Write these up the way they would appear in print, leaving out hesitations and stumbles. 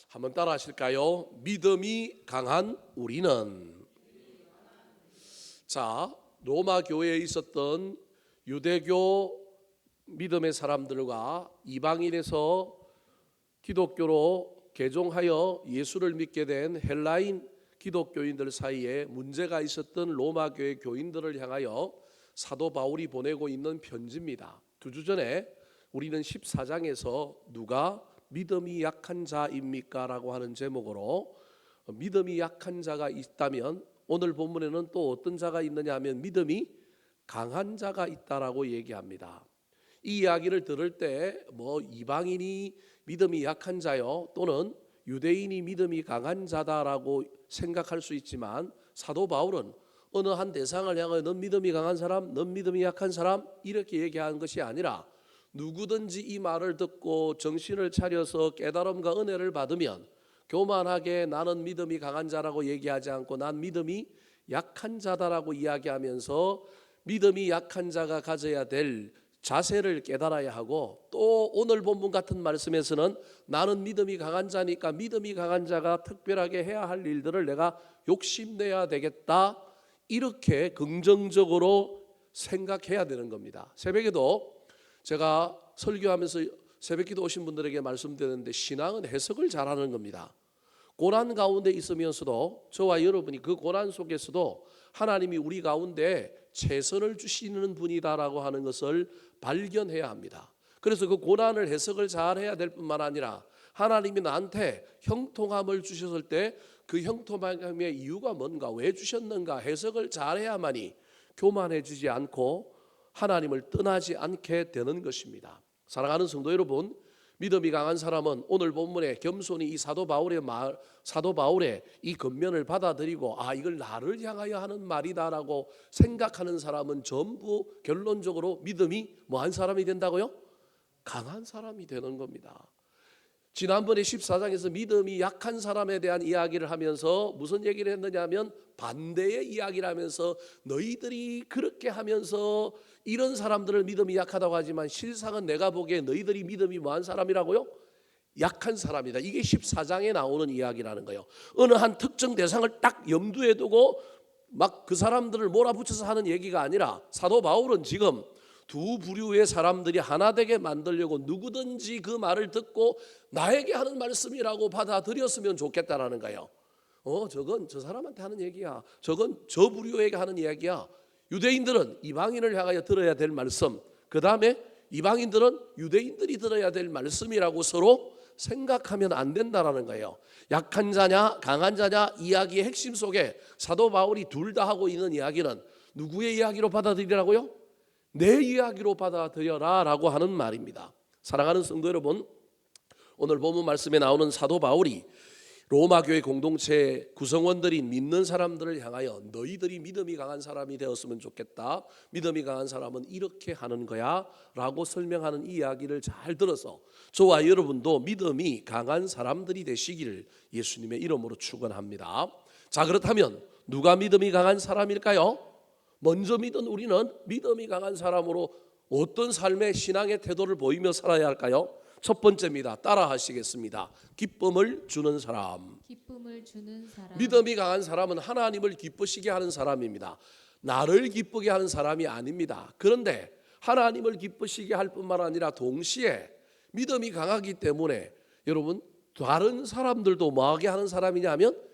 한번 따라 하실까요? 믿음이 강한 우리는. 자, 로마 교회에 있었던 유대교 믿음의 사람들과 이방인에서 기독교로 개종하여 예수를 믿게 된 헬라인 기독교인들 사이에 문제가 있었던 로마 교회 교인들을 향하여 사도 바울이 보내고 있는 편지입니다. 2주 전에 우리는 14장에서 누가 믿음이 약한 자입니까? 라고 하는 제목으로 믿음이 약한 자가 있다면 오늘 본문에는 또 어떤 자가 있느냐 하면 믿음이 강한 자가 있다라고 얘기합니다. 이 이야기를 들을 때 이방인이 믿음이 약한 자요 또는 유대인이 믿음이 강한 자다라고 생각할 수 있지만 사도 바울은 어느 한 대상을 향하여 넌 믿음이 강한 사람, 넌 믿음이 약한 사람 이렇게 얘기하는 것이 아니라 누구든지 이 말을 듣고 정신을 차려서 깨달음과 은혜를 받으면 교만하게 나는 믿음이 강한 자라고 얘기하지 않고 난 믿음이 약한 자다라고 이야기하면서 믿음이 약한 자가 가져야 될 자세를 깨달아야 하고 또 오늘 본문 같은 말씀에서는 나는 믿음이 강한 자니까 믿음이 강한 자가 특별하게 해야 할 일들을 내가 욕심내야 되겠다 이렇게 긍정적으로 생각해야 되는 겁니다. 새벽에도 제가 설교하면서 새벽기도 오신 분들에게 말씀드렸는데 신앙은 해석을 잘하는 겁니다. 고난 가운데 있으면서도 저와 여러분이 그 고난 속에서도 하나님이 우리 가운데 최선을 주시는 분이다라고 하는 것을 발견해야 합니다. 그래서 그 고난을 해석을 잘해야 될 뿐만 아니라 하나님이 나한테 형통함을 주셨을 때 그 형통함의 이유가 뭔가 왜 주셨는가 해석을 잘해야만이 교만해지지 않고 하나님을 떠나지 않게 되는 것입니다. 사랑하는 성도 여러분, 믿음이 강한 사람은 오늘 본문에 겸손히 이 사도 바울의 이 권면을 받아들이고 이걸 나를 향하여 하는 말이다라고 생각하는 사람은 전부 결론적으로 믿음이 뭐한 사람이 된다고요? 강한 사람이 되는 겁니다. 지난번에 14장에서 믿음이 약한 사람에 대한 이야기를 하면서 무슨 얘기를 했느냐 하면 반대의 이야기를 하면서 너희들이 그렇게 하면서 이런 사람들을 믿음이 약하다고 하지만 실상은 내가 보기에 너희들이 믿음이 뭐한 사람이라고요? 약한 사람이다. 이게 14장에 나오는 이야기라는 거예요. 어느 한 특정 대상을 딱 염두에 두고 막 그 사람들을 몰아붙여서 하는 얘기가 아니라 사도 바울은 지금 두 부류의 사람들이 하나 되게 만들려고 누구든지 그 말을 듣고 나에게 하는 말씀이라고 받아들였으면 좋겠다라는 거예요. 저건 저 사람한테 하는 얘기야. 저건 저 부류에게 하는 이야기야. 유대인들은 이방인을 향하여 들어야 될 말씀, 그 다음에 이방인들은 유대인들이 들어야 될 말씀이라고 서로 생각하면 안 된다라는 거예요. 약한 자냐 강한 자냐 이야기의 핵심 속에 사도 바울이 둘 다 하고 있는 이야기는 누구의 이야기로 받아들이라고요? 내 이야기로 받아들여라 라고 하는 말입니다. 사랑하는 성도 여러분, 오늘 본문 말씀에 나오는 사도 바울이 로마 교회 공동체 구성원들인 믿는 사람들을 향하여 너희들이 믿음이 강한 사람이 되었으면 좋겠다. 믿음이 강한 사람은 이렇게 하는 거야 라고 설명하는 이 이야기를 잘 들어서 저와 여러분도 믿음이 강한 사람들이 되시기를 예수님의 이름으로 축원합니다. 자, 그렇다면 누가 믿음이 강한 사람일까요? 먼저 믿은 우리는 믿음이 강한 사람으로 어떤 삶의 신앙의 태도를 보이며 살아야 할까요? 첫 번째입니다. 따라 하시겠습니다. 기쁨을 주는 사람. 기쁨을 주는 사람. 믿음이 강한 사람은 하나님을 기쁘시게 하는 사람입니다. 나를 기쁘게 하는 사람이 아닙니다. 그런데 하나님을 기쁘시게 할 뿐만 아니라 동시에 믿음이 강하기 때문에 여러분 다른 사람들도 뭐하게 하는 사람이냐 하면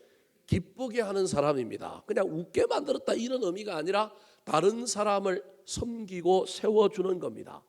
기쁘게 하는 사람입니다. 그냥 웃게 만들었다 이런 의미가 아니라 다른 사람을 섬기고 세워주는 겁니다.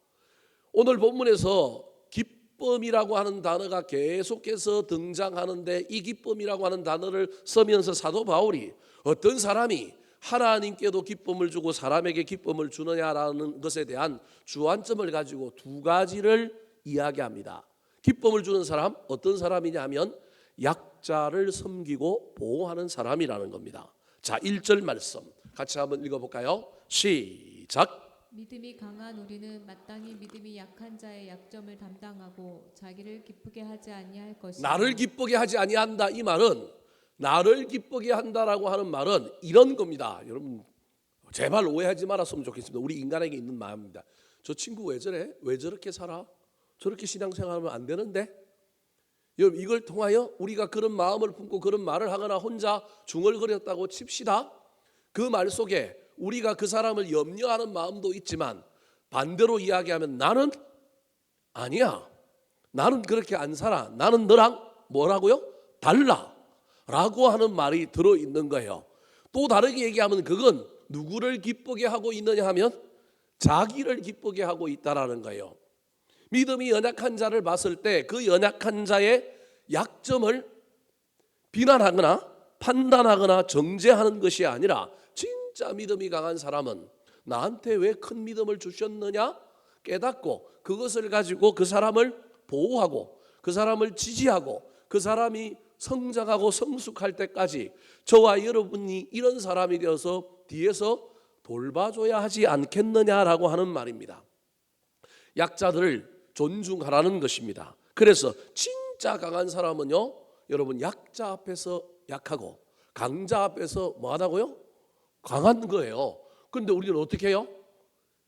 오늘 본문에서 기쁨이라고 하는 단어가 계속해서 등장하는데 이 기쁨이라고 하는 단어를 쓰면서 사도 바울이 어떤 사람이 하나님께도 기쁨을 주고 사람에게 기쁨을 주느냐라는 것에 대한 주안점을 가지고 두 가지를 이야기합니다. 기쁨을 주는 사람 어떤 사람이냐 하면 약자를 섬기고 보호하는 사람이라는 겁니다. 자, 1절 말씀 같이 한번 읽어볼까요? 시작. 믿음이 강한 우리는 마땅히 믿음이 약한 자의 약점을 담당하고 자기를 기쁘게 하지 아니할 것이다. 나를 기쁘게 하지 아니한다. 이 말은 나를 기쁘게 한다라고 하는 말은 이런 겁니다. 여러분 제발 오해하지 말았으면 좋겠습니다. 우리 인간에게 있는 마음입니다. 저 친구 왜 저래? 왜 저렇게 살아? 저렇게 신앙생활하면 안 되는데? 여러분, 이걸 통하여 우리가 그런 마음을 품고 그런 말을 하거나 혼자 중얼거렸다고 칩시다. 그 말 속에 우리가 그 사람을 염려하는 마음도 있지만 반대로 이야기하면 나는 아니야. 나는 그렇게 안 살아. 나는 너랑 뭐라고요? 달라. 라고 하는 말이 들어있는 거예요. 또 다르게 얘기하면 그건 누구를 기쁘게 하고 있느냐 하면 자기를 기쁘게 하고 있다라는 거예요. 믿음이 연약한 자를 봤을 때 그 연약한 자의 약점을 비난하거나 판단하거나 정죄하는 것이 아니라 진짜 믿음이 강한 사람은 나한테 왜 큰 믿음을 주셨느냐 깨닫고 그것을 가지고 그 사람을 보호하고 그 사람을 지지하고 그 사람이 성장하고 성숙할 때까지 저와 여러분이 이런 사람이 되어서 뒤에서 돌봐줘야 하지 않겠느냐라고 하는 말입니다. 약자들을 존중하라는 것입니다. 그래서 진짜 강한 사람은요, 여러분 약자 앞에서 약하고 강자 앞에서 뭐하다고요? 강한 거예요. 그런데 우리는 어떻게 해요?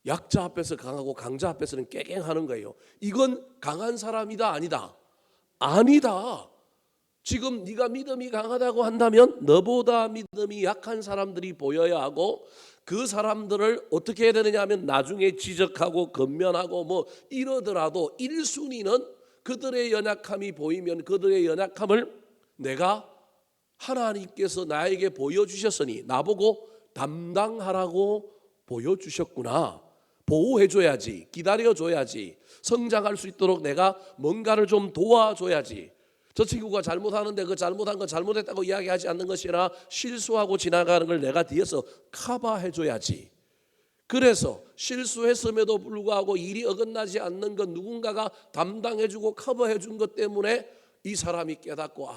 약자 앞에서 강하고 강자 앞에서는 깨갱하는 거예요. 이건 강한 사람이다 아니다? 아니다. 지금 네가 믿음이 강하다고 한다면 너보다 믿음이 약한 사람들이 보여야 하고 그 사람들을 어떻게 해야 되느냐 하면 나중에 지적하고 건면하고 뭐 이러더라도 1순위는 그들의 연약함이 보이면 그들의 연약함을 내가 하나님께서 나에게 보여주셨으니 나보고 담당하라고 보여주셨구나. 보호해줘야지, 기다려줘야지, 성장할 수 있도록 내가 뭔가를 좀 도와줘야지. 저 친구가 잘못하는데 그 잘못한 건 잘못했다고 이야기하지 않는 것이 아니라 실수하고 지나가는 걸 내가 뒤에서 커버해줘야지. 그래서 실수했음에도 불구하고 일이 어긋나지 않는 건 누군가가 담당해주고 커버해준 것 때문에 이 사람이 깨닫고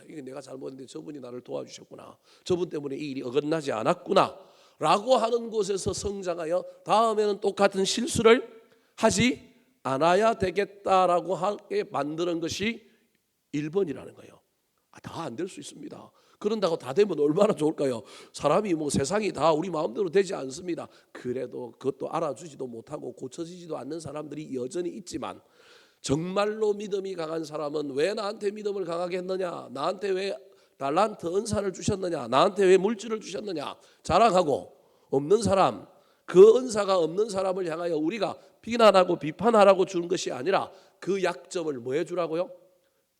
이게 내가 잘못했는데 저분이 나를 도와주셨구나. 저분 때문에 이 일이 어긋나지 않았구나 라고 하는 곳에서 성장하여 다음에는 똑같은 실수를 하지 않아야 되겠다라고 하게 만드는 것이 1번이라는 거예요. 다 안 될 수 있습니다. 그런다고 다 되면 얼마나 좋을까요? 사람이 뭐 세상이 다 우리 마음대로 되지 않습니다. 그래도 그것도 알아주지도 못하고 고쳐지지도 않는 사람들이 여전히 있지만 정말로 믿음이 강한 사람은 왜 나한테 믿음을 강하게 했느냐, 나한테 왜 달란트 은사를 주셨느냐, 나한테 왜 물질을 주셨느냐 자랑하고 없는 사람, 그 은사가 없는 사람을 향하여 우리가 비난하고 비판하라고 주는 것이 아니라 그 약점을 뭐 해주라고요?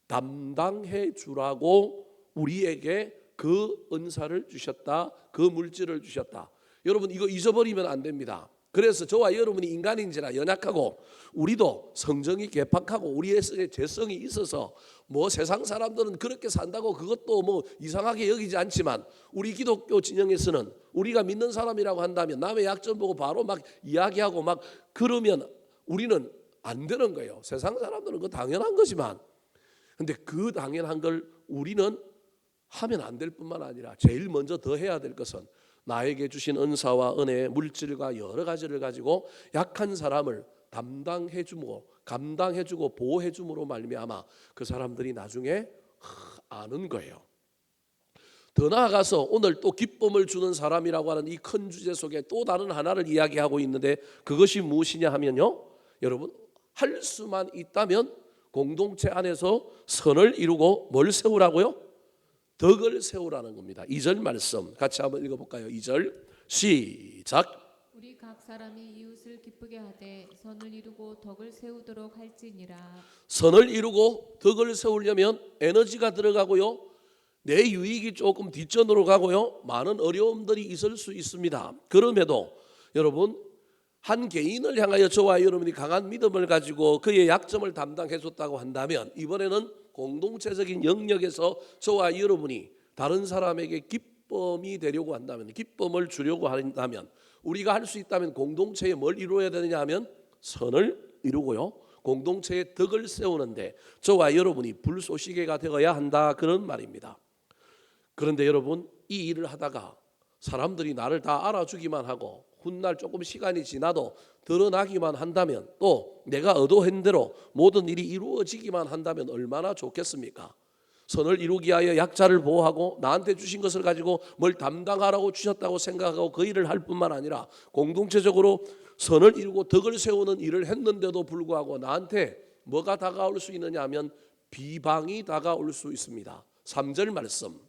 담당해 주라고 우리에게 그 은사를 주셨다, 그 물질을 주셨다. 여러분 이거 잊어버리면 안 됩니다. 그래서 저와 여러분이 인간인지라 연약하고 우리도 성정이 개팍하고 우리의 재성이 있어서 뭐 세상 사람들은 그렇게 산다고 그것도 뭐 이상하게 여기지 않지만 우리 기독교 진영에서는 우리가 믿는 사람이라고 한다면 남의 약점 보고 바로 막 이야기하고 막 그러면 우리는 안 되는 거예요. 세상 사람들은 그거 당연한 거지만 근데 그 당연한 걸 우리는 하면 안 될 뿐만 아니라 제일 먼저 더 해야 될 것은 나에게 주신 은사와 은혜, 물질과 여러 가지를 가지고 약한 사람을 담당해주고 감당해주고 보호해줌으로 말미암아 그 사람들이 나중에 아는 거예요. 더 나아가서 오늘 또 기쁨을 주는 사람이라고 하는 이 큰 주제 속에 또 다른 하나를 이야기하고 있는데 그것이 무엇이냐 하면요, 여러분 할 수만 있다면 공동체 안에서 선을 이루고 뭘 세우라고요? 덕을 세우라는 겁니다. 2절 말씀 같이 한번 읽어볼까요? 2절 시작. 우리 각 사람이 이웃을 기쁘게 하되 선을 이루고 덕을 세우도록 할지니라. 선을 이루고 덕을 세우려면 에너지가 들어가고요, 내 유익이 조금 뒷전으로 가고요, 많은 어려움들이 있을 수 있습니다. 그럼에도 여러분 한 개인을 향하여 저와 여러분이 강한 믿음을 가지고 그의 약점을 담당해 줬다고 한다면 이번에는 공동체적인 영역에서 저와 여러분이 다른 사람에게 기쁨이 되려고 한다면, 기쁨을 주려고 한다면 우리가 할 수 있다면 공동체에 뭘 이루어야 되느냐 하면 선을 이루고요, 공동체의 덕을 세우는데 저와 여러분이 불쏘시개가 되어야 한다, 그런 말입니다. 그런데 여러분 이 일을 하다가 사람들이 나를 다 알아주기만 하고 훗날 조금 시간이 지나도 드러나기만 한다면 또 내가 의도한 대로 모든 일이 이루어지기만 한다면 얼마나 좋겠습니까? 선을 이루기 위하여 약자를 보호하고 나한테 주신 것을 가지고 뭘 담당하라고 주셨다고 생각하고 그 일을 할 뿐만 아니라 공동체적으로 선을 이루고 덕을 세우는 일을 했는데도 불구하고 나한테 뭐가 다가올 수 있느냐 하면 비방이 다가올 수 있습니다. 3절 말씀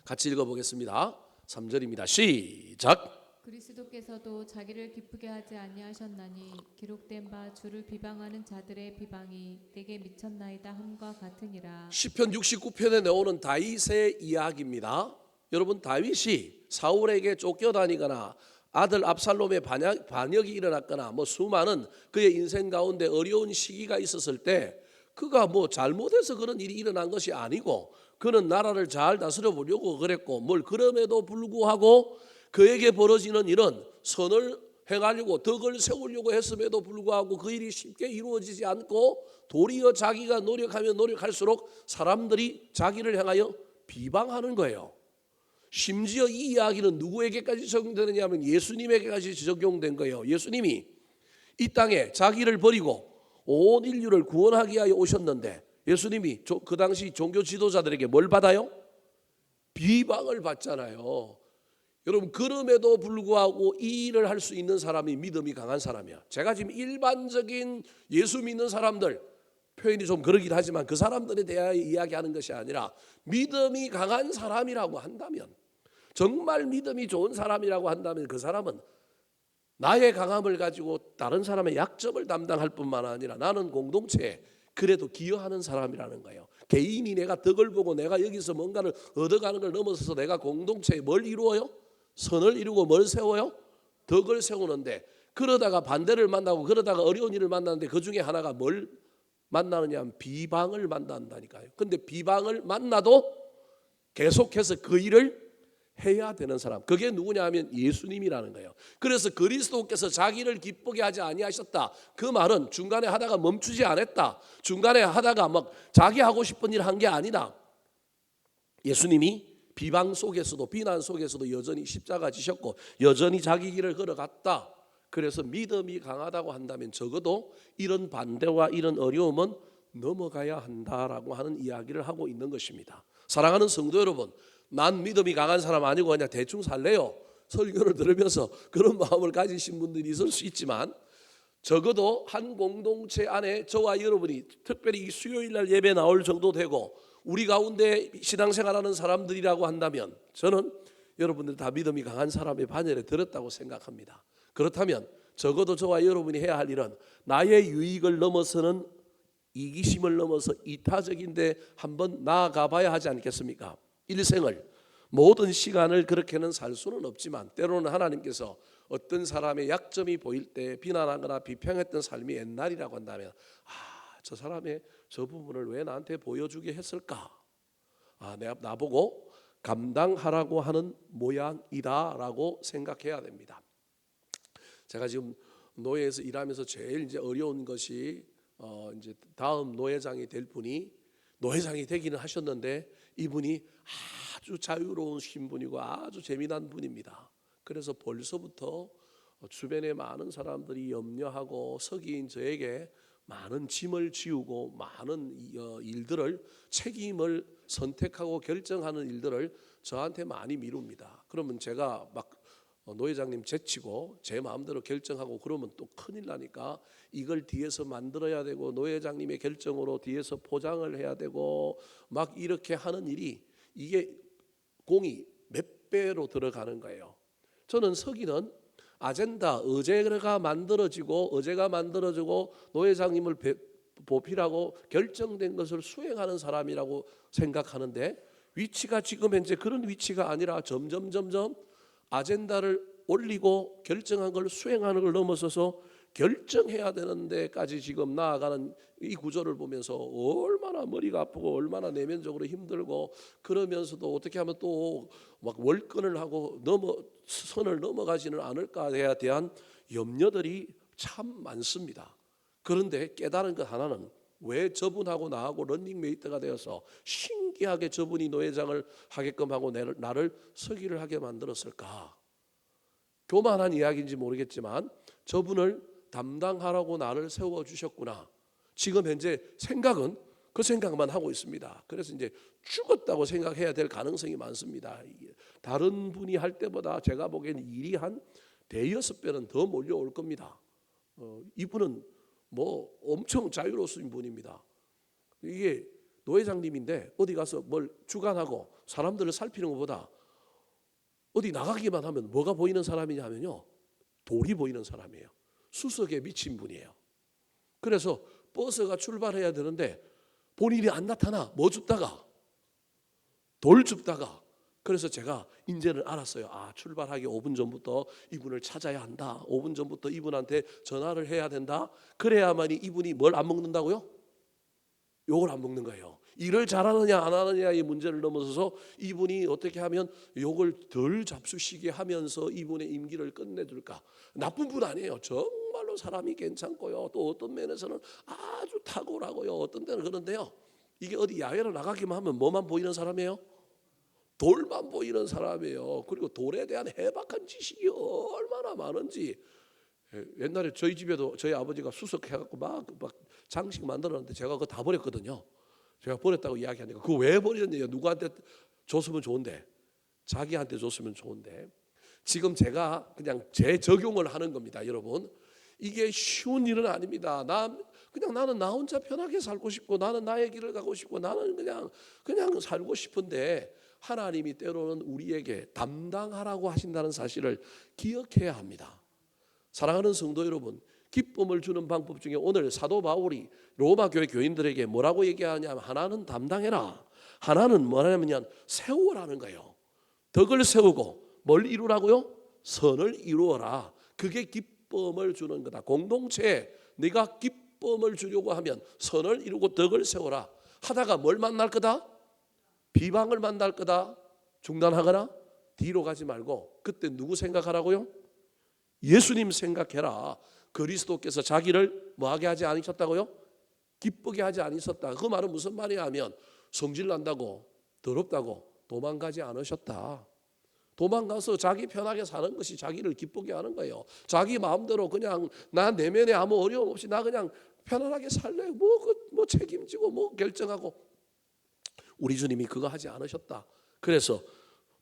같이 읽어보겠습니다. 3절입니다. 시작. 그리스도께서도 자기를 기쁘게 하지 아니하셨나니 기록된 바 주를 비방하는 자들의 비방이 내게 미쳤나이다 함과 같으니라. 시편 69편에 나오는 다윗의 이야기입니다. 여러분, 다윗이 사울에게 쫓겨다니거나 아들 압살롬의 반역이 일어났거나 뭐 수많은 그의 인생 가운데 어려운 시기가 있었을 때 그가 뭐 잘못해서 그런 일이 일어난 것이 아니고 그는 나라를 잘 다스려 보려고 그랬고 뭘 그럼에도 불구하고 그에게 벌어지는 일은 선을 행하려고 덕을 세우려고 했음에도 불구하고 그 일이 쉽게 이루어지지 않고 도리어 자기가 노력하면 노력할수록 사람들이 자기를 향하여 비방하는 거예요. 심지어 이 이야기는 누구에게까지 적용되느냐 하면 예수님에게까지 적용된 거예요. 예수님이 이 땅에 자기를 버리고 온 인류를 구원하기 위하여 오셨는데 예수님이 그 당시 종교 지도자들에게 뭘 받아요? 비방을 받잖아요. 여러분, 그럼에도 불구하고 이 일을 할 수 있는 사람이 믿음이 강한 사람이야. 제가 지금 일반적인 예수 믿는 사람들, 표현이 좀 그러긴 하지만 그 사람들에 대하여 이야기하는 것이 아니라 믿음이 강한 사람이라고 한다면, 정말 믿음이 좋은 사람이라고 한다면 그 사람은 나의 강함을 가지고 다른 사람의 약점을 담당할 뿐만 아니라 나는 공동체에 그래도 기여하는 사람이라는 거예요. 개인이 내가 덕을 보고 내가 여기서 뭔가를 얻어가는 걸 넘어서서 내가 공동체에 뭘 이루어요? 선을 이루고 뭘 세워요? 덕을 세우는데, 그러다가 반대를 만나고 그러다가 어려운 일을 만나는데 그 중에 하나가 뭘 만나느냐 하면 비방을 만난다니까요. 근데 비방을 만나도 계속해서 그 일을 해야 되는 사람, 그게 누구냐 하면 예수님이라는 거예요. 그래서 그리스도께서 자기를 기쁘게 하지 아니하셨다, 그 말은 중간에 하다가 멈추지 않았다, 중간에 하다가 막 자기 하고 싶은 일 한 게 아니다. 예수님이 비방 속에서도 비난 속에서도 여전히 십자가 지셨고 여전히 자기 길을 걸어갔다. 그래서 믿음이 강하다고 한다면 적어도 이런 반대와 이런 어려움은 넘어가야 한다라고 하는 이야기를 하고 있는 것입니다. 사랑하는 성도 여러분, 난 믿음이 강한 사람 아니고 그냥 대충 살래요, 설교를 들으면서 그런 마음을 가지신 분들이 있을 수 있지만, 적어도 한 공동체 안에 저와 여러분이 특별히 이 수요일날 예배 나올 정도 되고 우리 가운데 신앙생활하는 사람들이라고 한다면 저는 여러분들 다 믿음이 강한 사람의 반열에 들었다고 생각합니다. 그렇다면 적어도 저와 여러분이 해야 할 일은 나의 유익을 넘어서는, 이기심을 넘어서 이타적인데 한번 나아가 봐야 하지 않겠습니까? 일생을, 모든 시간을 그렇게는 살 수는 없지만 때로는 하나님께서 어떤 사람의 약점이 보일 때 비난하거나 비평했던 삶이 옛날이라고 한다면, 저 사람의 저 부분을 왜 나한테 보여주게 했을까? 나보고 감당하라고 하는 모양이다라고 생각해야 됩니다. 제가 지금 노예에서 일하면서 제일 이제 어려운 것이 이제 다음 노회장이 될 분이 노회장이 되기는 하셨는데 이분이 아주 자유로우신 분이고 아주 재미난 분입니다. 그래서 벌써부터 주변에 많은 사람들이 염려하고 서기인 저에게 많은 짐을 지우고 많은 일들을, 책임을 선택하고 결정하는 일들을 저한테 많이 미룹니다. 그러면 제가 막 노회장님 제치고 제 마음대로 결정하고 그러면 또 큰일 나니까 이걸 뒤에서 만들어야 되고 노회장님의 결정으로 뒤에서 포장을 해야 되고 막 이렇게 하는 일이, 이게 공이 몇 배로 들어가는 거예요. 저는 서기는 아젠다, 의제가 만들어지고 노회장님을 보필하고 결정된 것을 수행하는 사람이라고 생각하는데, 위치가 지금 현재 그런 위치가 아니라 점점 아젠다를 올리고 결정한 걸 수행하는 걸 넘어서서 결정해야 되는 데까지 지금 나아가는 이 구조를 보면서 얼마나 머리가 아프고 얼마나 내면적으로 힘들고, 그러면서도 어떻게 하면 또 막 월권을 하고 선을 넘어가지는 않을까에 대한 염려들이 참 많습니다. 그런데 깨달은 것 하나는, 왜 저분하고 나하고 런닝메이트가 되어서 신기하게 저분이 노회장을 하게끔 하고 나를 서기를 하게 만들었을까? 교만한 이야기인지 모르겠지만 저분을 담당하라고 나를 세워주셨구나. 지금 현재 생각은 그 생각만 하고 있습니다. 그래서 이제 죽었다고 생각해야 될 가능성이 많습니다. 다른 분이 할 때보다 제가 보기에는 일이 한 대여섯 배는 더 몰려올 겁니다. 이분은 뭐 엄청 자유로우신 분입니다. 이게 노회장님인데 어디 가서 뭘 주관하고 사람들을 살피는 것보다 어디 나가기만 하면 뭐가 보이는 사람이냐 하면요, 돌이 보이는 사람이에요. 수석에 미친 분이에요. 그래서 버스가 출발해야 되는데 본인이 안 나타나. 뭐 줍다가? 돌 줍다가. 그래서 제가 이제는 알았어요. 출발하기 5분 전부터 이분을 찾아야 한다. 5분 전부터 이분한테 전화를 해야 된다. 그래야만이 이분이 뭘 안 먹는다고요? 욕을 안 먹는 거예요. 일을 잘하느냐 안 하느냐의 문제를 넘어서서 이분이 어떻게 하면 욕을 덜 잡수시게 하면서 이분의 임기를 끝내줄까. 나쁜 분 아니에요. 정말로 사람이 괜찮고요. 또 어떤 면에서는 아주 탁월하고요. 어떤 때는 그런데요, 이게 어디 야외로 나가기만 하면 뭐만 보이는 사람이에요? 돌만 보이는 사람이에요. 그리고 돌에 대한 해박한 지식이 얼마나 많은지. 옛날에 저희 집에도 저희 아버지가 수석해갖고 막 장식 만들었는데 제가 그거 다 버렸거든요. 제가 버렸다고 이야기하니까 그거 왜 버렸냐? 누구한테 줬으면 좋은데, 자기한테 줬으면 좋은데. 지금 제가 그냥 재적용을 하는 겁니다, 여러분. 이게 쉬운 일은 아닙니다. 나는 나 혼자 편하게 살고 싶고, 나는 나의 길을 가고 싶고, 나는 그냥 살고 싶은데 하나님이 때로는 우리에게 담당하라고 하신다는 사실을 기억해야 합니다. 사랑하는 성도 여러분, 기쁨을 주는 방법 중에 오늘 사도 바울이 로마 교회 교인들에게 뭐라고 얘기하냐면, 하나는 담당해라, 하나는 뭐냐면 세우라는 거예요. 덕을 세우고 뭘 이루라고요? 선을 이루어라. 그게 기쁨을 주는 거다. 공동체에 네가 기쁨을 주려고 하면 선을 이루고 덕을 세워라. 하다가 뭘 만날 거다? 비방을 만날 거다. 중단하거나 뒤로 가지 말고 그때 누구 생각하라고요? 예수님 생각해라. 그리스도께서 자기를 뭐하게 하지 않으셨다고요? 기쁘게 하지 않으셨다. 그 말은 무슨 말이냐 하면 성질 난다고 더럽다고 도망가지 않으셨다. 도망가서 자기 편하게 사는 것이 자기를 기쁘게 하는 거예요. 자기 마음대로 그냥 나 내면에 아무 어려움 없이 나 그냥 편안하게 살래. 뭐 책임지고 뭐 결정하고. 우리 주님이 그거 하지 않으셨다. 그래서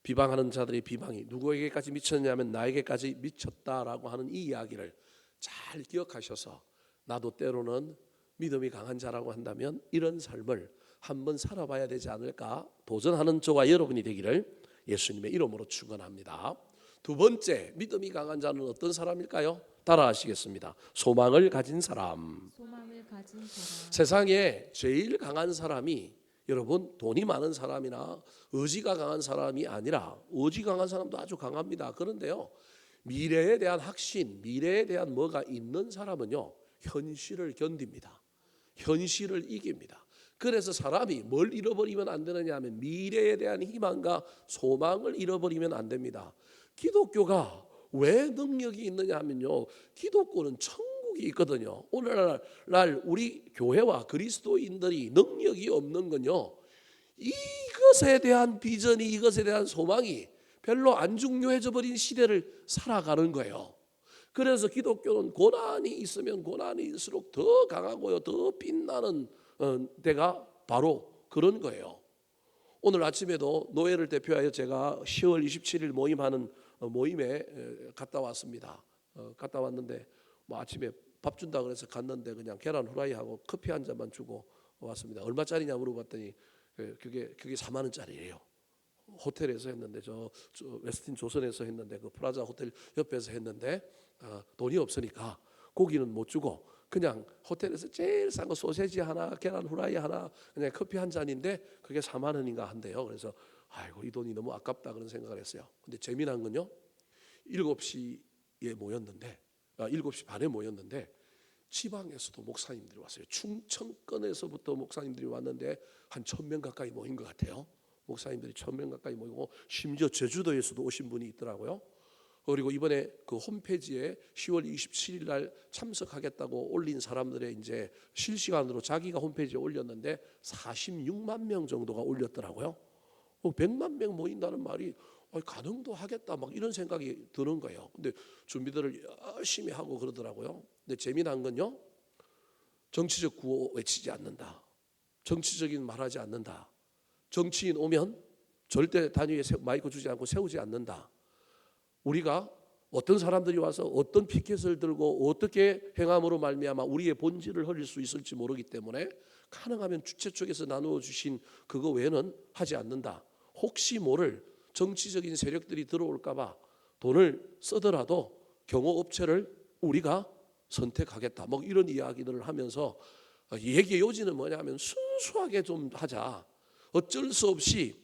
비방하는 자들의 비방이 누구에게까지 미쳤냐면 나에게까지 미쳤다라고 하는 이 이야기를 잘 기억하셔서, 나도 때로는 믿음이 강한 자라고 한다면 이런 삶을 한번 살아봐야 되지 않을까 도전하는 저와 여러분이 되기를 예수님의 이름으로 축원합니다. 두 번째, 믿음이 강한 자는 어떤 사람일까요? 따라하시겠습니다. 소망을 가진 사람. 소망을 가진 사람. 세상에 제일 강한 사람이 여러분 돈이 많은 사람이나 의지가 강한 사람이 아니라, 의지 강한 사람도 아주 강합니다. 그런데요, 미래에 대한 확신, 미래에 대한 뭐가 있는 사람은요, 현실을 견딥니다. 현실을 이깁니다. 그래서 사람이 뭘 잃어버리면 안 되느냐 하면 미래에 대한 희망과 소망을 잃어버리면 안 됩니다. 기독교가 왜 능력이 있느냐 하면요, 기독교는 천국이 있거든요. 오늘날 우리 교회와 그리스도인들이 능력이 없는 건요, 이것에 대한 비전이, 이것에 대한 소망이 별로 안 중요해져 버린 시대를 살아가는 거예요. 그래서 기독교는 고난이 있으면 고난일수록 더 강하고요, 더 빛나는 데가 바로 그런 거예요. 오늘 아침에도 노예를 대표하여 제가 10월 27일 모임하는 모임에 갔다 왔습니다. 갔다 왔는데 뭐 아침에 밥 준다 그래서 갔는데 그냥 계란 후라이하고 커피 한 잔만 주고 왔습니다. 얼마짜리냐 물어봤더니 그게 4만 원짜리예요. 호텔에서 했는데 저 웨스틴 조선에서 했는데 그 프라자 호텔 옆에서 했는데 돈이 없으니까 고기는 못 주고 그냥 호텔에서 제일 싼 거 소세지 하나, 계란 후라이 하나, 그냥 커피 한 잔인데 그게 4만 원인가 한대요. 그래서 아이고 이 돈이 너무 아깝다 그런 생각을 했어요. 근데 재미난 건요, 7시에 모였는데 7시 반에 모였는데 지방에서도 목사님들이 왔어요. 충청권에서부터 목사님들이 왔는데 한 1,000명 가까이 모인 것 같아요. 목사님들이 1,000명 가까이 모이고 심지어 제주도에서도 오신 분이 있더라고요. 그리고 이번에 그 홈페이지에 10월 27일 날 참석하겠다고 올린 사람들의 이제 실시간으로 자기가 홈페이지에 올렸는데 46만 명 정도가 올렸더라고요. 100만 명 모인다는 말이 가능도 하겠다 막 이런 생각이 드는 거예요. 근데 준비들을 열심히 하고 그러더라고요. 근데 재미난 건요, 정치적 구호 외치지 않는다. 정치적인 말하지 않는다. 정치인 오면 절대 단위에 마이크 주지 않고 세우지 않는다. 우리가 어떤 사람들이 와서 어떤 피켓을 들고 어떻게 행함으로 말미암아 우리의 본질을 흐릴 수 있을지 모르기 때문에 가능하면 주최 쪽에서 나누어 주신 그거 외에는 하지 않는다. 혹시 모를 정치적인 세력들이 들어올까 봐 돈을 쓰더라도 경호업체를 우리가 선택하겠다. 뭐 이런 이야기들을 하면서 얘기의 요지는 뭐냐면 순수하게 좀 하자. 어쩔 수 없이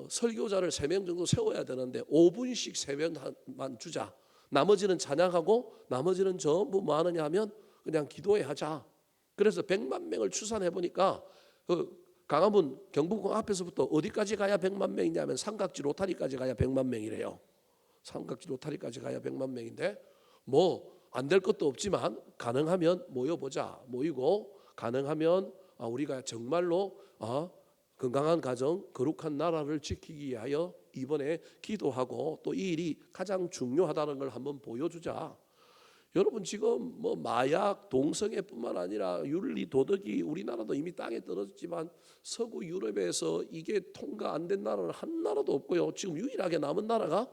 설교자를 3명 정도 세워야 되는데 5분씩 3명만 주자. 나머지는 찬양하고 나머지는 전부 뭐 하느냐 하면 그냥 기도회 하자. 그래서 100만 명을 추산해 보니까 강화문 경복궁 앞에서부터 어디까지 가야 100만 명이냐면 삼각지 로타리까지 가야 100만 명이래요. 삼각지 로타리까지 가야 100만 명인데 뭐 안 될 것도 없지만 가능하면 모여보자. 모이고 가능하면 우리가 정말로 건강한 가정, 거룩한 나라를 지키기 위하여 이번에 기도하고 또 이 일이 가장 중요하다는 걸 한번 보여주자. 여러분 지금 뭐 마약, 동성애뿐만 아니라 윤리, 도덕이 우리나라도 이미 땅에 떨어졌지만 서구 유럽에서 이게 통과 안 된 나라는 한 나라도 없고요. 지금 유일하게 남은 나라가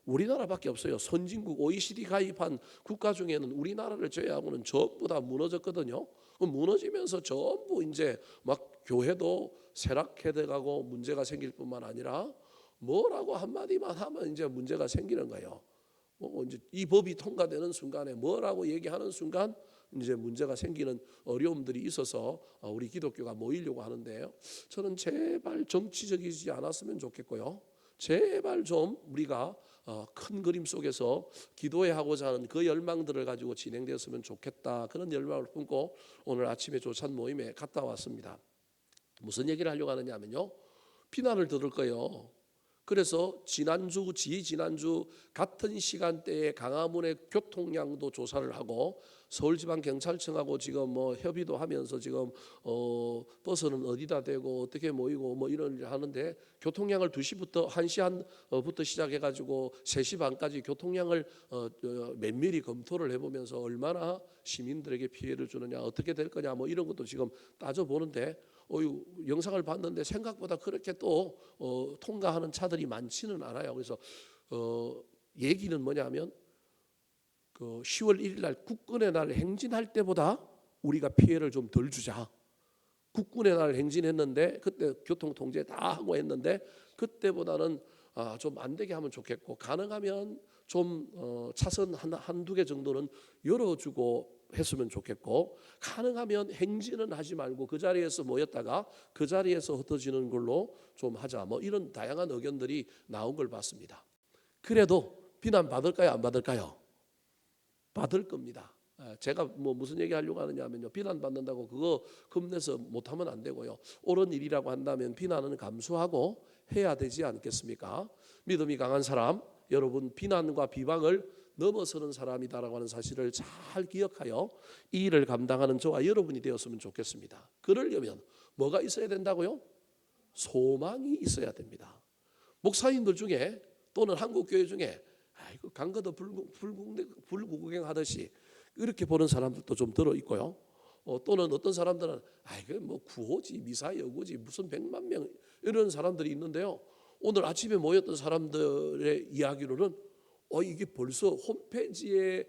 우리나라밖에 없어요. 선진국 OECD 가입한 국가 중에는 우리나라를 제외하고는 전부 다 무너졌거든요. 무너지면서 전부 이제 막 교회도 쇠락해 가고 문제가 생길 뿐만 아니라 뭐라고 한마디만 하면 이제 문제가 생기는 거예요. 이제 이 법이 통과되는 순간에 뭐라고 얘기하는 순간 이제 문제가 생기는 어려움들이 있어서 우리 기독교가 모이려고 하는데요. 저는 제발 정치적이지 않았으면 좋겠고요. 제발 좀 우리가 큰 그림 속에서 기도해 하고자 하는 그 열망들을 가지고 진행되었으면 좋겠다. 그런 열망을 품고 오늘 아침에 조찬 모임에 갔다 왔습니다. 무슨 얘기를 하려고 하느냐 하면요. 비난을 들을 거예요. 그래서 지난주 같은 시간대에 강화문의 교통량도 조사를 하고 서울지방경찰청하고 지금 뭐 협의도 하면서 지금 버스는 어디다 대고 어떻게 모이고 뭐 이런 일을 하는데 교통량을 2시부터 1시 시작해가지고 3시 반까지 교통량을 면밀히 검토를 해보면서 얼마나 시민들에게 피해를 주느냐 어떻게 될 거냐 뭐 이런 것도 지금 따져보는데 영상을 봤는데 생각보다 그렇게 또 통과하는 차들이 많지는 않아요. 그래서 얘기는 뭐냐면 그 10월 1일 날 국군의 날 행진할 때보다 우리가 피해를 좀 덜 주자. 국군의 날 행진했는데 그때 교통 통제 다 하고 했는데 그때보다는 좀 안 되게 하면 좋겠고 가능하면 좀 차선 한두 개 정도는 열어주고 했으면 좋겠고 가능하면 행진은 하지 말고 그 자리에서 모였다가 그 자리에서 흩어지는 걸로 좀 하자. 뭐 이런 다양한 의견들이 나온 걸 봤습니다. 그래도 비난 받을까요? 안 받을까요? 받을 겁니다. 제가 뭐 무슨 얘기 하려고 하느냐면요. 비난 받는다고 그거 겁내서 못하면 안 되고요. 옳은 일이라고 한다면 비난은 감수하고 해야 되지 않겠습니까? 믿음이 강한 사람, 여러분 비난과 비방을 넘어서는 사람이다라고 하는 사실을 잘 기억하여 이 일을 감당하는 저와 여러분이 되었으면 좋겠습니다. 그러려면 뭐가 있어야 된다고요? 소망이 있어야 됩니다. 목사님들 중에 또는 한국교회 중에 강거도 불구경하듯이 이렇게 보는 사람들도 좀 들어있고요. 또는 어떤 사람들은 뭐 구호지 미사 여구지 무슨 100만 명 이런 사람들이 있는데요. 오늘 아침에 모였던 사람들의 이야기로는 이게 벌써 홈페이지에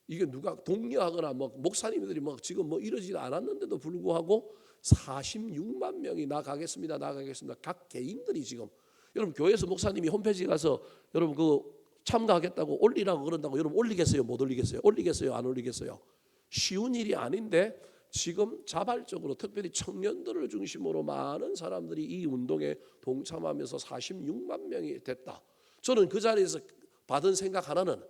이게 누가 독려하거나 뭐 목사님들이 막 지금 뭐 이러지 않았는데도 불구하고 46만 명이 나가겠습니다. 각 개인들이 지금 여러분 교회에서 목사님이 홈페이지에 가서 여러분 그 참가하겠다고 올리라고 그런다고 여러분 올리겠어요? 못 올리겠어요? 올리겠어요? 안 올리겠어요? 쉬운 일이 아닌데 지금 자발적으로 특별히 청년들을 중심으로 많은 사람들이 이 운동에 동참하면서 46만 명이 됐다. 저는 그 자리에서 받은 생각 하나는